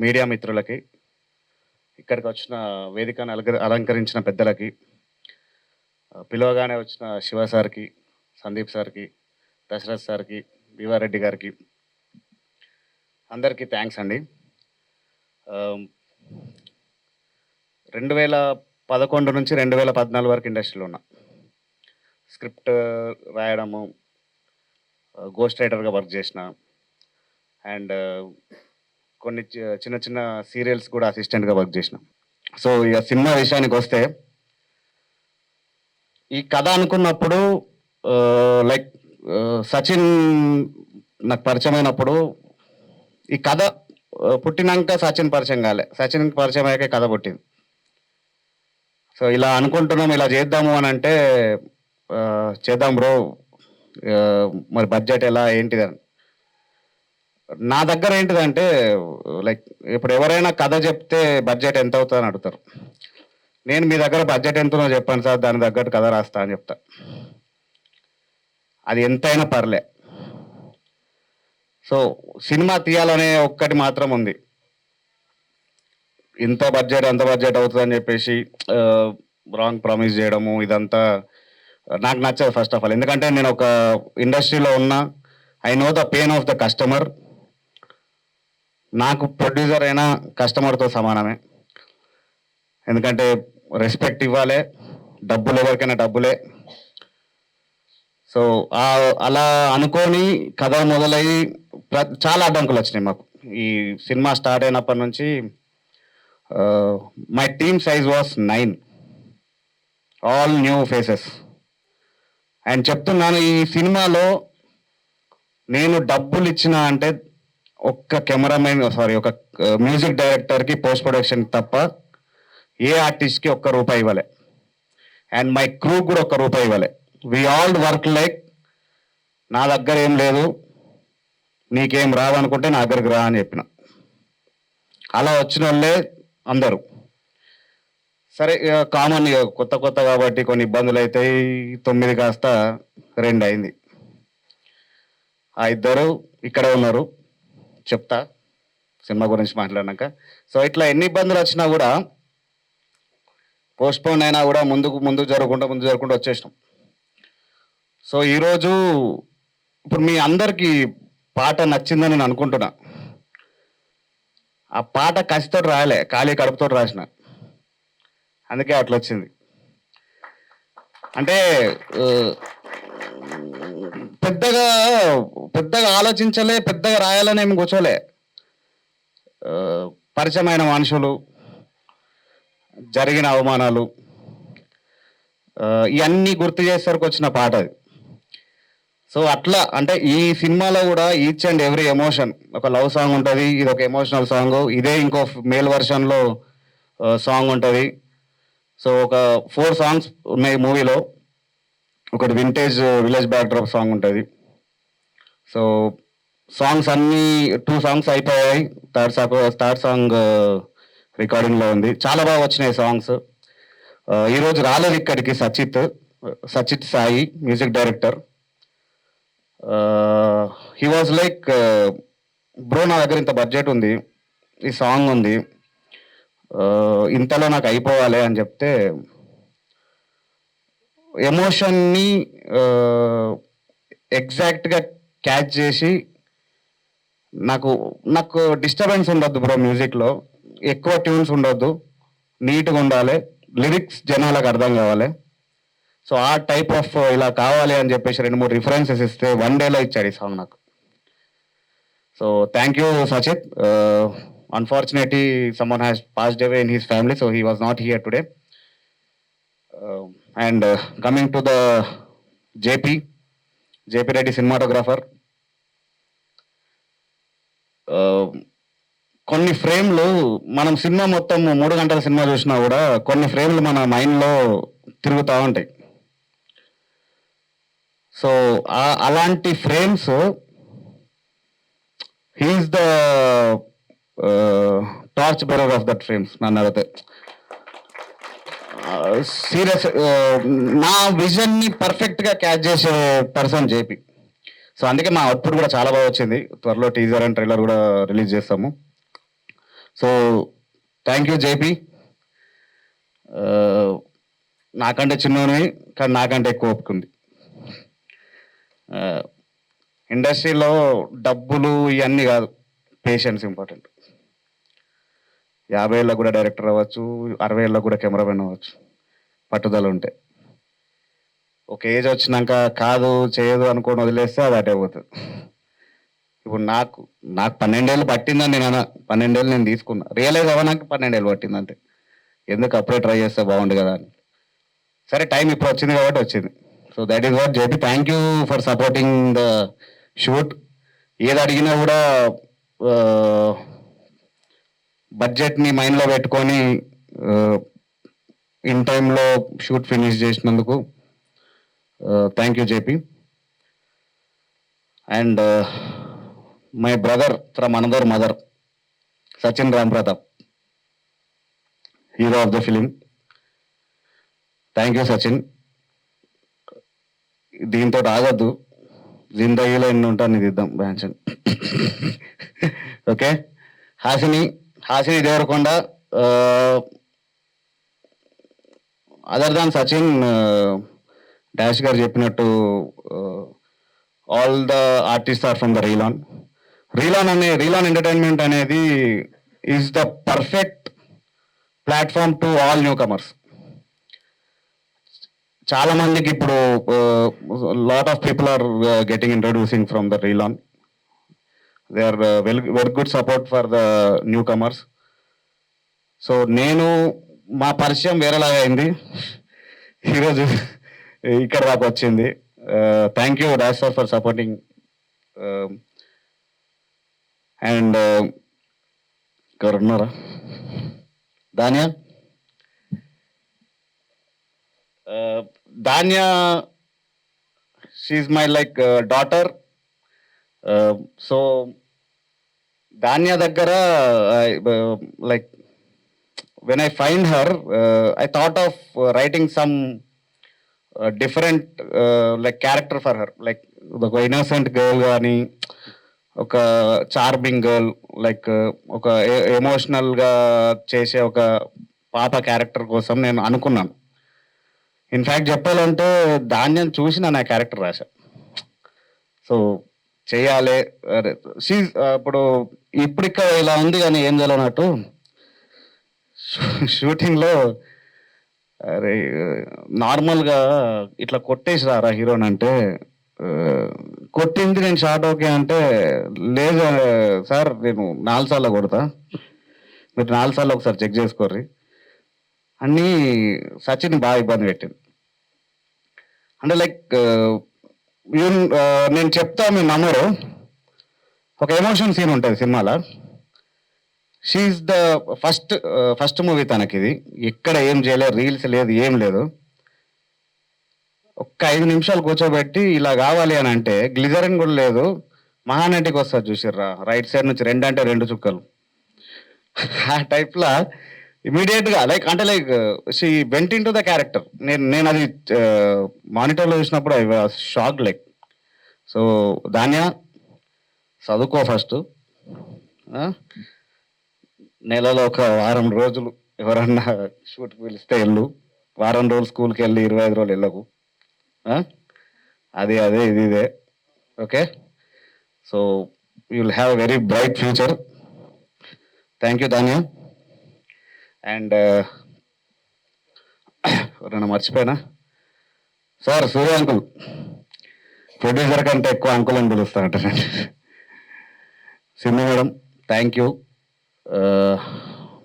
Media మిత్రులకి, ఇక్కడికి వచ్చిన వేదికను అలంకరించిన పెద్దలకి, పిలవగానే వచ్చిన శివ సార్కి, సందీప్ సార్కి, దశరథ్ సార్కి, వివారెడ్డి గారికి అందరికీ థ్యాంక్స్ అండి. 2011 నుంచి 2014 వరకు ఇండస్ట్రీలో ఉన్నా. స్క్రిప్ట్ రాయడము, గోస్ట్ రైటర్గా వర్క్ చేసిన, అండ్ కొన్ని చిన్న చిన్న సీరియల్స్ కూడా అసిస్టెంట్గా వర్క్ చేసిన. సో ఇక సినిమా విషయానికి వస్తే, ఈ కథ అనుకున్నప్పుడు లైక్ సచిన్ నాకు పరిచయం అయినప్పుడు, ఈ కథ పుట్టినాక సచిన్ పరిచయం కాలే, సచిన్ పరిచయం అయ్యాకే కథ పుట్టింది. సో ఇలా అనుకుంటున్నాం, ఇలా చేద్దాము అని అంటే చేద్దాం బ్రో, మరి బడ్జెట్ ఎలా ఏంటిదని. నా దగ్గర ఏంటిదంటే లైక్ ఇప్పుడు ఎవరైనా కథ చెప్తే బడ్జెట్ ఎంత అవుతుందని అడుగుతారు. నేను మీ దగ్గర బడ్జెట్ ఎంతనో చెప్పాను సార్, దాని తగ్గట్టు కథ రాస్తా అని చెప్తా. అది ఎంతైనా పర్లే. సో సినిమా తీయాలనే ఒక్కటి మాత్రం ఉంది, ఇంత బడ్జెట్ అంత బడ్జెట్ అవుతుందని చెప్పేసి రాంగ్ ప్రామిస్ చేయడము ఇదంతా నాకు నచ్చదు ఫస్ట్ ఆఫ్ ఆల్. ఎందుకంటే నేను ఒక ఇండస్ట్రీలో ఉన్నా, I know the pain of the customer. నాకు ప్రొడ్యూసర్ అయినా కస్టమర్తో సమానమే. ఎందుకంటే రెస్పెక్ట్ ఇవ్వాలి, డబ్బులు ఎవరికైనా డబ్బులే. సో అలా అనుకొని కథ మొదలయ్యి చాలా అడ్డంకులు వచ్చినాయి మాకు. ఈ సినిమా స్టార్ట్ అయినప్పటి నుంచి my team size was 9, all new faces. And చెప్తున్నాను, ఈ సినిమాలో నేను డబ్బులు ఇచ్చిన అంటే ఒక్క కెమెరామెన్, ఒక మ్యూజిక్ డైరెక్టర్కి, పోస్ట్ ప్రొడక్షన్ తప్ప ఏ ఆర్టిస్ట్కి ఒక్క రూపాయి ఇవ్వలే. అండ్ మై క్రూ కూడా ఒక్క రూపాయి ఇవ్వలే. వి ఆల్ వర్క్ లైక్, నా దగ్గర ఏం లేదు, నీకేం రాదనుకుంటే నా దగ్గరికి రా అని చెప్పిన. అలా వచ్చిన వాళ్ళే అందరూ. సరే కామన్, కొత్త కొత్త కాబట్టి కొన్ని ఇబ్బందులు అవుతాయి. 9 కాస్త 2 అయింది. ఆ ఇద్దరు ఇక్కడే ఉన్నారు, చెప్తా సినిమా గురించి మాట్లాడినాక. సో ఇట్లా ఎన్ని ఇబ్బందులు వచ్చినా కూడా, పోస్ట్పోన్ అయినా కూడా ముందుకు జరుగుకుంటూ వచ్చేసినాం. సో ఈరోజు ఇప్పుడు మీ అందరికీ పాట నచ్చిందని నేను అనుకుంటున్నా. ఆ పాట కసితో రాయలే, ఖాళీ కడుపుతో రాసిన, అందుకే అట్లా వచ్చింది. అంటే పెద్దగా పెద్దగా ఆలోచించలే, పెద్దగా రాయాలని ఏమి కూర్చోలే. పరిచయమైన మనుషులు, జరిగిన అవమానాలు, ఇవన్నీ గుర్తు చేసేసరికి వచ్చిన పాట అది. సో అట్లా అంటే ఈ సినిమాలో కూడా ఈచ్ అండ్ ఎవ్రీ ఎమోషన్, ఒక లవ్ సాంగ్ ఉంటుంది, ఇది ఒక ఎమోషనల్ సాంగ్, ఇదే ఇంకో మేల్ వర్షన్లో సాంగ్ ఉంటుంది. సో ఒక 4 సాంగ్స్ ఉన్నాయి మూవీలో. ఒకటి వింటేజ్ విలేజ్ బ్యాక్డ్రాప్ సాంగ్ ఉంటుంది. సో సాంగ్స్ అన్నీ 2 సాంగ్స్ అయిపోయాయి, థర్డ్ సాంగ్ రికార్డింగ్లో ఉంది. చాలా బాగా వచ్చినాయి సాంగ్స్. ఈరోజు రాలేదు ఇక్కడికి Sachit Sai, music director. He was like, bro నా దగ్గర ఇంత బడ్జెట్ ఉంది, ఈ సాంగ్ ఉంది, ఇంతలో నాకు అయిపోవాలి అని చెప్తే, ఎమోషన్ని ఎగ్జాక్ట్గా క్యాచ్ చేసి, నాకు డిస్టర్బెన్స్ ఉండొద్దు బ్రో, మ్యూజిక్లో ఎక్కువ ట్యూన్స్ ఉండొద్దు, నీట్గా ఉండాలి, లిరిక్స్ జనాలకు అర్థం కావాలి. సో ఆ టైప్ ఆఫ్ ఇలా కావాలి అని చెప్పేసి 2-3 రిఫరెన్సెస్ ఇస్తే 1 డేలో ఇచ్చాడు ఈ సాంగ్ నాకు. So thank you Sachit. Unfortunately someone has passed away in his family, so he was not here today. And coming to the JP Reddy cinematographer, కొన్ని ఫ్రేమ్లు మనం సినిమా మొత్తం 3 గంటల సినిమా చూసినా కూడా కొన్ని ఫ్రేమ్లు మన మైండ్లో తిరుగుతూ ఉంటాయి. సో అలాంటి frames, he is the torch bearer of that frames. నన్ను అడిగితే సీరియస్, నా విజన్ని పర్ఫెక్ట్గా క్యాచ్ చేసే పర్సన్ జేపీ. సో అందుకే మా అవుట్పుట్ కూడా చాలా బాగా వచ్చింది. త్వరలో టీజర్ అండ్ ట్రైలర్ కూడా రిలీజ్ చేస్తాము. So thank you JP. నాకంటే చిన్నోనివి కానీ నాకంటే ఎక్కువ ఒప్పుకుంది. ఇండస్ట్రీలో డబ్బులు ఇవన్నీ కాదు, పేషెన్స్ ఇంపార్టెంట్. 50 ఏళ్ళకు కూడా డైరెక్టర్ అవ్వచ్చు, 60 ఏళ్ళకు కూడా కెమెరామెన్ అవ్వచ్చు, పట్టుదల ఉంటే. ఒక ఏజ్ వచ్చినాక కాదు చేయదు అనుకొని వదిలేస్తే అది అటే పోతుంది. ఇప్పుడు నాకు 12 ఏళ్ళు పట్టిందని నేను అన్నా, 12 ఏళ్ళు నేను తీసుకున్నా, రియలైజ్ అవ్వడానికి 12 ఏళ్ళు పట్టిందంటే ఎందుకు అప్పుడే ట్రై చేస్తే బాగుండు కదా అని. సరే టైం ఇప్పుడు వచ్చింది కాబట్టి వచ్చింది. So that is what JP. Thank you for supporting the shoot. ఏది అడిగినా కూడా బడ్జెట్ని మైండ్లో పెట్టుకొని ఇన్ టైంలో షూట్ ఫినిష్ చేసినందుకు thank you JP. And my brother from another mother, Sachin Ram Pratap, hero of the film. Thank you Sachin. దీంతో ఆగద్దు, జిందగీలో ఎన్ని ఉంటాను ఇది ఇద్దాం బ్యాన్సన్. Okay. Hasini Devarakonda. Other than Sachin, Dash గారు చెప్పినట్టు all the artist are from the Reelan. రీలాన్ entertainment అనేది is the perfect platform to all newcomers. చాలా మందికి ఇప్పుడు lot of people are getting introducing from the Reelan. They are very good support for the newcomers. So మా పరిచయం వేరేలాగా అయింది, ఈరోజు ఇక్కడ దాకా వచ్చింది. Thank you Dash sir for supporting. And ఎవరున్నారా, Dhanya, she my like daughter. So Dhanya దగ్గర like when I find her, I thought of writing some different like character for her, like ఒక innocent girl కానీ ఒక చార్మింగ్ గర్ల్, లైక్ ఒక ఎమోషనల్గా చేసే ఒక పాప క్యారెక్టర్ కోసం నేను అనుకున్నాను. ఇన్ఫ్యాక్ట్ చెప్పాలంటే ధాన్యం చూసి నా క్యారెక్టర్ రాశా. సో చేయాలి. ఇప్పుడు ఇక్కడ ఇలా ఉంది కానీ ఏం తెలియనట్టు షూటింగ్లో అరే నార్మల్గా ఇట్లా కొట్టేసి రారా హీరోని అంటే, కొట్టింది నేను షార్ట్ ఓకే అంటే, లేదు సార్ నేను 4 సార్లు కొడతా, మీరు 4 సార్లు ఒకసారి చెక్ చేసుకోర్రి అని సచిన్ బాగా ఇబ్బంది పెట్టింది. అంటే లైక్ నేను చెప్తా మీరు నమ్మరు, ఒక ఎమోషన్ సీన్ ఉంటుంది సినిమాలో. షీఈస్ ద ఫస్ట్ మూవీ తనకి, ఇది ఎక్కడ ఏం చేయలేదు, రీల్స్ లేదు, ఏం లేదు. ఒక్క 5 నిమిషాలు కూర్చోబెట్టి ఇలా కావాలి అని అంటే, గ్లిజరిన్ కూడా లేదు, మహానటికి వస్తుంది చూసిర్రా రైట్ సైడ్ నుంచి 2 అంటే 2 చుక్కలు, ఆ టైప్లో ఇమీడియట్గా లైక్ అంటే like she went in to the character. నేను అది మానిటర్లో చూసినప్పుడు I was shock like. So Dhanya చదువుకో ఫస్ట్, నెలలో ఒక వారం రోజులు ఎవరన్నా షూట్కి పిలిస్తే వెళ్ళు, వారం రోజులు స్కూల్కి వెళ్ళి 25 రోజులు వెళ్ళకు, అదే ఇదే. Okay. So you will have a very bright future. Thank you Dhanya. And ఎవరన్నా మర్చిపోయినా సార్, సూర్య అంకుల్, ప్రొడ్యూసర్ కంటే ఎక్కువ అంకుల్ అని పిలుస్తా అంటారండి. Sindhu madam, thank you.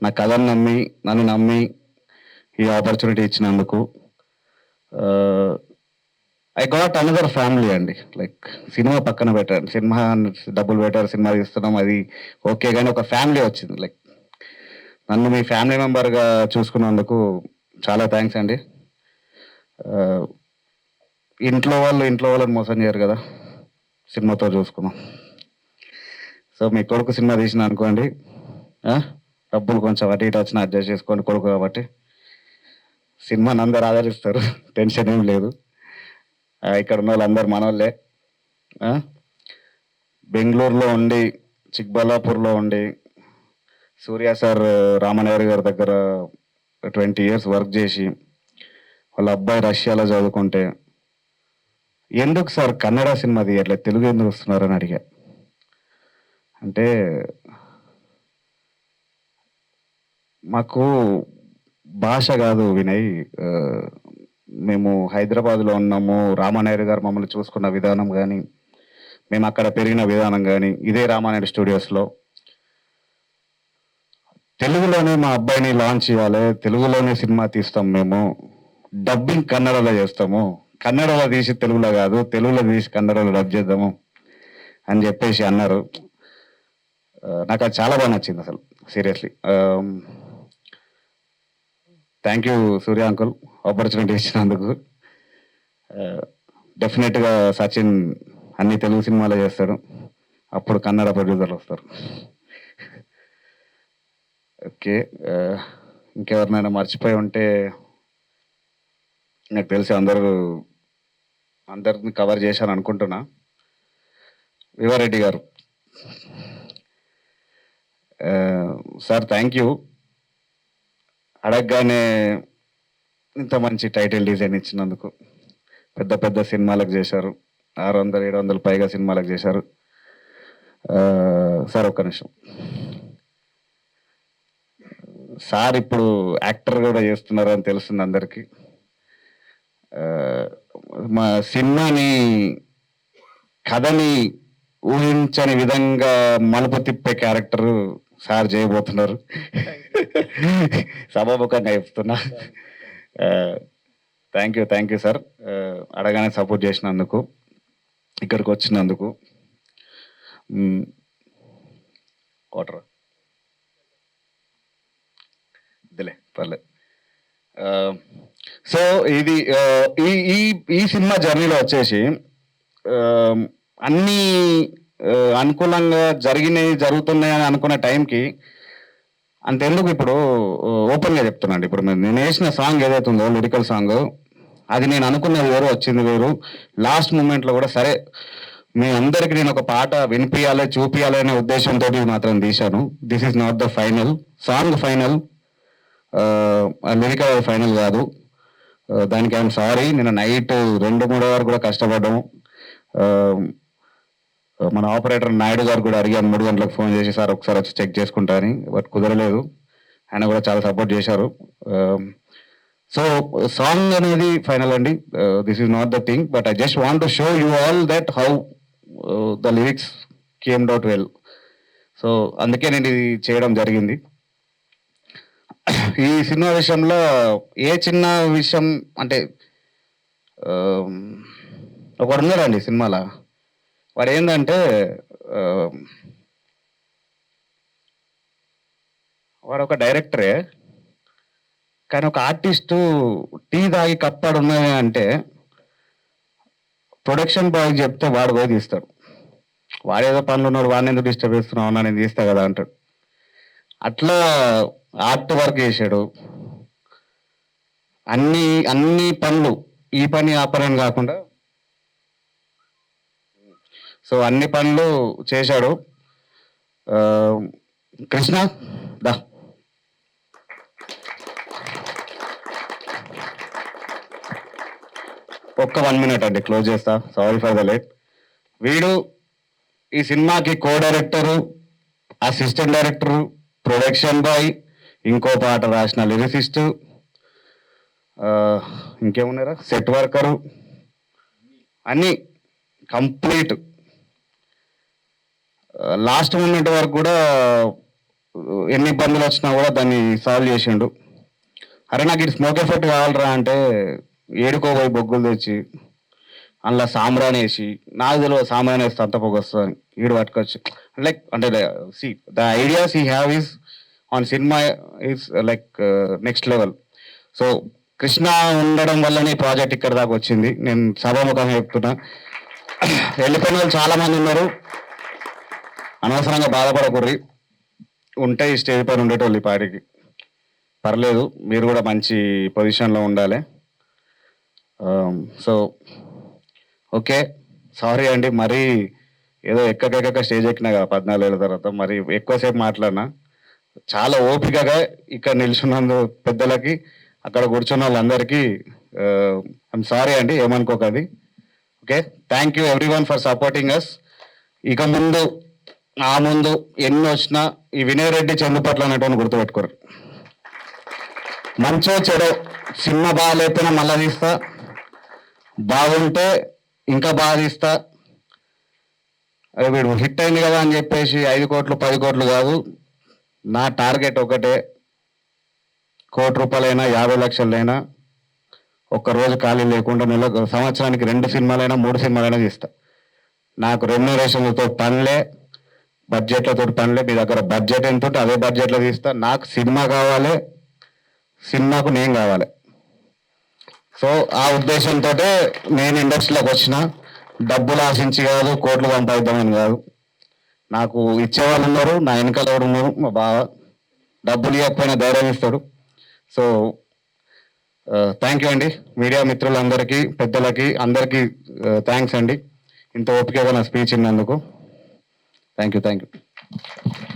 నా కథను నన్ను నమ్మి ఈ ఆపర్చునిటీ ఇచ్చినందుకు. ఐ గాట్ అనదర్ ఫ్యామిలీ అండి. లైక్ సినిమా పక్కన పెట్టారు, సినిమా డబ్బులు పెట్టారు, సినిమా తీస్తున్నాం అది ఓకే, కానీ ఒక ఫ్యామిలీ వచ్చింది. లైక్ నన్ను మీ ఫ్యామిలీ మెంబర్గా చూసుకున్నందుకు చాలా థ్యాంక్స్ అండి. ఇంట్లో వాళ్ళని మోసం చేయరు కదా, సినిమాతో చూసుకున్నాం. సో మీ కొడుకు సినిమా తీసిన అనుకోండి, డబ్బులు కొంచెం అటు ఇటు వచ్చినా అడ్జస్ట్ చేసుకోండి, కొడుకు కాబట్టి. సినిమాని అందరు ఆదరిస్తారు, టెన్షన్ ఏం లేదు. ఇక్కడ ఉన్న వాళ్ళందరూ మనోళ్ళే. బెంగళూరులో ఉండి, చిక్బల్లాపూర్లో ఉండి సూర్య సార్ రామనాయుడు గారి దగ్గర 20 years వర్క్ చేసి వాళ్ళ అబ్బాయి రష్యాలో చదువుకుంటే ఎందుకు సార్ కన్నడ సినిమా తీయట్లేదు, తెలుగు ఎందుకు వస్తున్నారని అడిగా. అంటే మాకు భాష కాదు వినయ్, మేము హైదరాబాద్లో ఉన్నాము, రామానాయుడు గారు మమ్మల్ని చూసుకున్న విధానం కానీ, మేము అక్కడ పెరిగిన విధానం కానీ, ఇదే రామానాయుడు స్టూడియోస్లో తెలుగులోనే మా అబ్బాయిని లాంచ్ చేయాలి, తెలుగులోనే సినిమా తీస్తాం, మేము డబ్బింగ్ కన్నడలో చేస్తాము, కన్నడలో తీసి తెలుగులో కాదు, తెలుగులో తీసి కన్నడలో డబ్ చేద్దాము అని చెప్పేసి అన్నారు. నాకు అది చాలా బాగా నచ్చింది అసలు, seriously. Thank you Surya uncle, opportunity ఇచ్చినందుకు. డెఫినెట్గా సచిన్ అన్ని తెలుగు సినిమాలే చేస్తాడు, అప్పుడు కన్నడ ప్రొడ్యూసర్లు వస్తారు. ఓకే, ఇంకెవరినైనా మర్చిపోయి ఉంటే నాకు తెలిసి అందరిని కవర్ చేశాను అనుకుంటున్నా. వివారెడ్డి గారు సార్, థ్యాంక్ యూ. అడగగానే ఇంత మంచి టైటిల్ డిజైన్ ఇచ్చినందుకు. పెద్ద పెద్ద సినిమాలకు చేశారు, 600-700 పైగా సినిమాలకు చేశారు. సార్ ఒక్క నిమిషం. సార్ ఇప్పుడు యాక్టర్ కూడా చేస్తున్నారు అని తెలుస్తుంది అందరికీ. మా సినిమాని కథని ఊహించని విధంగా మలుపు తిప్పే క్యారెక్టర్ సార్ చేయబోతున్నారు. సభాముఖంగా చెప్తున్నా. థ్యాంక్ యూ సార్, అడగానే సపోర్ట్ చేసినందుకు, ఇక్కడికి వచ్చినందుకు. వాటర్ ఇదిలే పర్లేదు. సో ఇది ఈ సినిమా జర్నీలో వచ్చేసి అన్నీ అనుకూలంగా జరుగుతున్నాయని అనుకున్న టైంకి అంతెందుకు, ఇప్పుడు ఓపెన్గా చెప్తున్నాను, ఇప్పుడు నేను వేసిన సాంగ్ ఏదైతే ఉందో లిరికల్ సాంగ్, అది నేను అనుకున్నది వేరు, వచ్చింది వేరు. లాస్ట్ మూమెంట్లో కూడా సరే మీ అందరికి నేను ఒక పాట వినిపించాలి, చూపించాలి అనే ఉద్దేశంతో మాత్రం తీశాను. This is not the final song, final lyrical final కాదు. దానికి ఐఎమ్ సారీ. నేను నైట్ 2-3 వరకు కూడా కష్టపడ్డాము. మన ఆపరేటర్ నాయుడు గారు కూడా అడిగాను 3 గంటలకు ఫోన్ చేసి, సార్ ఒకసారి వచ్చి చెక్ చేసుకుంటా అని, బట్ కుదరలేదు. ఆయన కూడా చాలా సపోర్ట్ చేశారు. సో సాంగ్ అనేది ఫైనల్ అండి. This is not the thing, but I just want to show you all that how the lyrics came out well. So అందుకే నేను ఇది చేయడం జరిగింది. ఈ సినిమా విషయంలో ఏ చిన్న విషయం అంటే, ఒకడు ఉన్నాడండి సినిమాలో, వాడు ఏంటంటే వాడు ఒక డైరెక్టరే కానీ ఒక ఆర్టిస్టు టీ తాగి కప్పాడు ఉన్నది అంటే ప్రొడక్షన్ బాయ్ చెప్తే వాడు పోయి తీస్తాడు. వాడేదో పనులు ఉన్నాడు, వాడిని ఎందుకు డిస్టర్బ్ చేస్తున్నావు అన్నా, నేను తీస్తా కదా అంటాడు. అట్లా ఆర్ట్ వర్క్ చేశాడు. అన్ని పనులు, ఈ పని ఆ పని అని కాకుండా సో అన్ని పనులు చేశాడు. కృష్ణ దా, ఒక్క 1 minute అండి, క్లోజ్ చేస్తా. Sorry for the late. వీడు ఈ సినిమాకి co director, assistant director, production boy, ఇంకో పాట రాసిన లిరిసిస్టు, ఇంకేమున్నారా, సెట్ వర్కరు, అన్నీ కంప్లీట్. లాస్ట్ మూమెంట్ వరకు కూడా ఎన్ని ఇబ్బందులు వచ్చినా కూడా దాన్ని సాల్వ్ చేసిండు. అరే నాకు ఇది స్మోక్ ఎఫెక్ట్ కావాలరా అంటే ఏడుకోబోయి బొగ్గులు తెచ్చి అందులో సాంబ్రాన్ వేసి, నాకు తెలియదు సాంబ్రాన్ వేస్తే అంత పొగ వస్తుంది, ఈడు పట్టుకొచ్చి లైక్ అంటే see the ideas he have is on cinema is like next level. So Krishna ఉండడం వల్లనే ఈ ప్రాజెక్ట్ ఇక్కడ దాకా వచ్చింది. నేను సభాముఖంగా చెప్తున్నా. వెళ్ళిపోయిన వాళ్ళు చాలామంది ఉన్నారు, అనవసరంగా బాధపడకూర్రి. ఉంటే ఈ స్టేజ్ పైన ఉండేటోళ్ళు ఈ పాటికి. పర్లేదు, మీరు కూడా మంచి పొజిషన్లో ఉండాలి. సో ఓకే, సారీ అండి, మరీ ఏదో ఎక్కక స్టేజ్ ఎక్కినా కదా 14 ఏళ్ళ తర్వాత, మరి ఎక్కువసేపు మాట్లాడినా. చాలా ఓపికగా ఇక్కడ నిల్చున్నందు పెద్దలకి, అక్కడ కూర్చున్న వాళ్ళందరికీ ఐఎమ్ సారీ అండి, ఏమనుకోకది. Okay, thank you every for supporting us. ఇక ముందు ఆ ముందు ఎన్ని వచ్చినా ఈ వినయ్ రెడ్డి చందుపట్ల అనేటువంటి గుర్తుపెట్టుకోరు. మంచో చెడో సినిమా బాగా లేకపోయినా మళ్ళా తీస్తా, బాగుంటే ఇంకా బాగా తీస్తా. అదే వీడు హిట్ అయింది కదా అని చెప్పేసి 5 కోట్లు 10 కోట్లు కాదు, నా టార్గెట్ ఒకటే, ₹1,00,00,000 50 లక్షలైనా ఒక్కరోజు ఖాళీ లేకుండా సంవత్సరానికి 2 సినిమాలైనా 3 సినిమాలైనా తీస్తా. నాకు రెమ్యునరేషన్లతో పనిలే, బడ్జెట్లతో పనిలే. మీ దగ్గర బడ్జెట్ ఎంత ఉంటే అదే బడ్జెట్లో తీస్తా. నాకు సినిమా కావాలి, సినిమాకు నేను కావాలి. సో ఆ ఉద్దేశంతో నేను ఇండస్ట్రీలోకి వచ్చిన. డబ్బులు ఆశించి కాదు, కోట్లు సంపాదిద్దామని కాదు. నాకు ఇచ్చేవాళ్ళు ఉన్నారు, నా వెనకాల ఎవరు ఉన్నారు, మా బావ డబ్బులు ఇవ్వకపోయినా ధైర్యం ఇస్తాడు. సో థ్యాంక్ యూ అండి మీడియా మిత్రులందరికీ, పెద్దలకి అందరికీ థ్యాంక్స్ అండి, ఇంత ఓపికగా నా స్పీచ్ ఇన్నందుకు. Thank you.